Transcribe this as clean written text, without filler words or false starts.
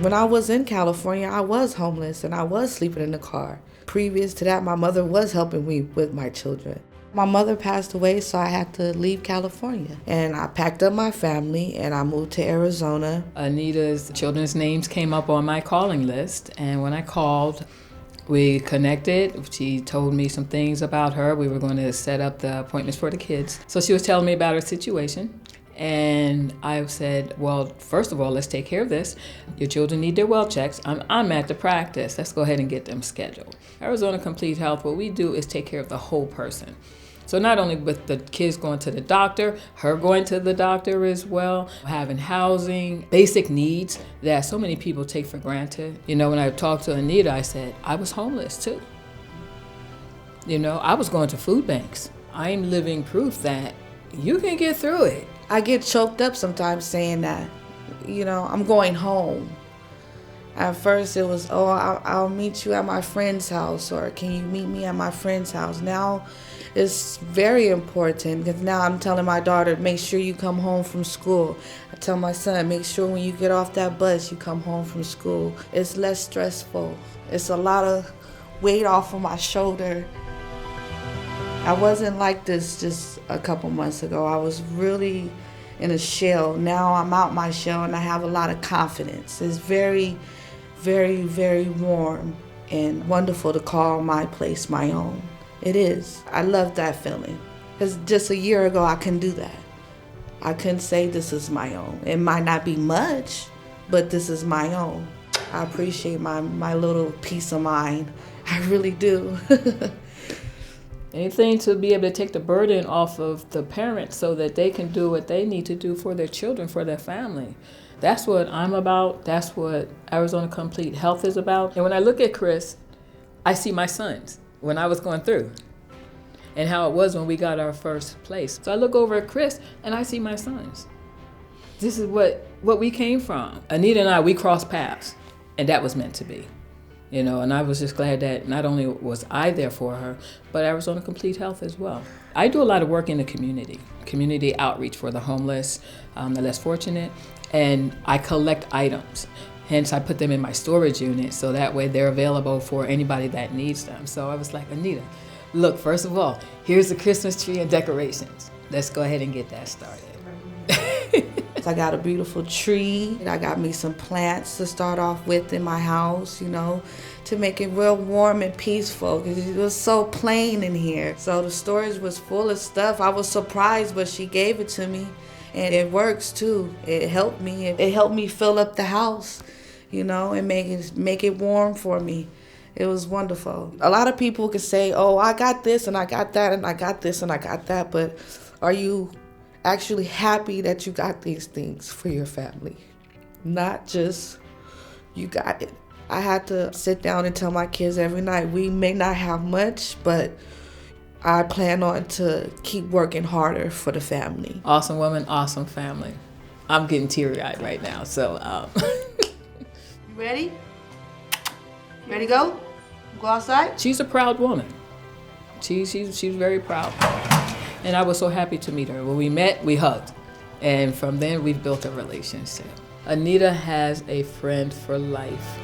When I was in California, I was homeless and I was sleeping in the car. Previous to that, my mother was helping me with my children. My mother passed away, so I had to leave California. And I packed up my family and I moved to Arizona. Anita's children's names came up on my calling list, and when I called, we connected. She told me some things about her. We were going to set up the appointments for the kids. So she was telling me about her situation. And I said, well, first of all, let's take care of this. Your children need their well checks. I'm at the practice. Let's go ahead and get them scheduled. Arizona Complete Health, what we do is take care of the whole person. So not only with the kids going to the doctor, her going to the doctor as well, having housing, basic needs that so many people take for granted. You know, when I talked to Anita, I said, I was homeless too. You know, I was going to food banks. I'm living proof that you can get through it. I get choked up sometimes saying that, you know, I'm going home. At first it was, oh, I'll meet you at my friend's house, or can you meet me at my friend's house? Now it's very important because now I'm telling my daughter, make sure you come home from school. I tell my son, make sure when you get off that bus, you come home from school. It's less stressful. It's a lot of weight off of my shoulder. I wasn't like this just a couple months ago. I was really in a shell. Now I'm out my shell and I have a lot of confidence. It's very, very, very warm and wonderful to call my place my own. It is. I love that feeling. Because just a year ago, I couldn't do that. I couldn't say this is my own. It might not be much, but this is my own. I appreciate my little peace of mind. I really do. Anything to be able to take the burden off of the parents so that they can do what they need to do for their children, for their family. That's what I'm about. That's what Arizona Complete Health is about. And when I look at Chris, I see my sons when I was going through and how it was when we got our first place. So I look over at Chris and I see my sons. This is what we came from. Anita and I, we crossed paths, and that was meant to be. You know, and I was just glad that not only was I there for her, but Arizona Complete Health as well. I do a lot of work in the community outreach for the homeless, the less fortunate, and I collect items. Hence, I put them in my storage unit so that way they're available for anybody that needs them. So I was like, Anita, look, first of all, here's the Christmas tree and decorations. Let's go ahead and get that started. I got a beautiful tree. I got me some plants to start off with in my house, you know, to make it real warm and peaceful because it was so plain in here. So the storage was full of stuff. I was surprised, but she gave it to me, and it works too. It helped me. It helped me fill up the house, you know, and make it warm for me. It was wonderful. A lot of people could say, oh, I got this and I got that and I got this and I got that, but are you actually happy that you got these things for your family? Not just you got it. I had to sit down and tell my kids every night, we may not have much, but I plan on to keep working harder for the family. Awesome woman, awesome family. I'm getting teary-eyed right now, so. You ready? Ready to go? Go outside? She's a proud woman. She's very proud. And I was so happy to meet her. When we met, we hugged. And from then, we've built a relationship. Anita has a friend for life.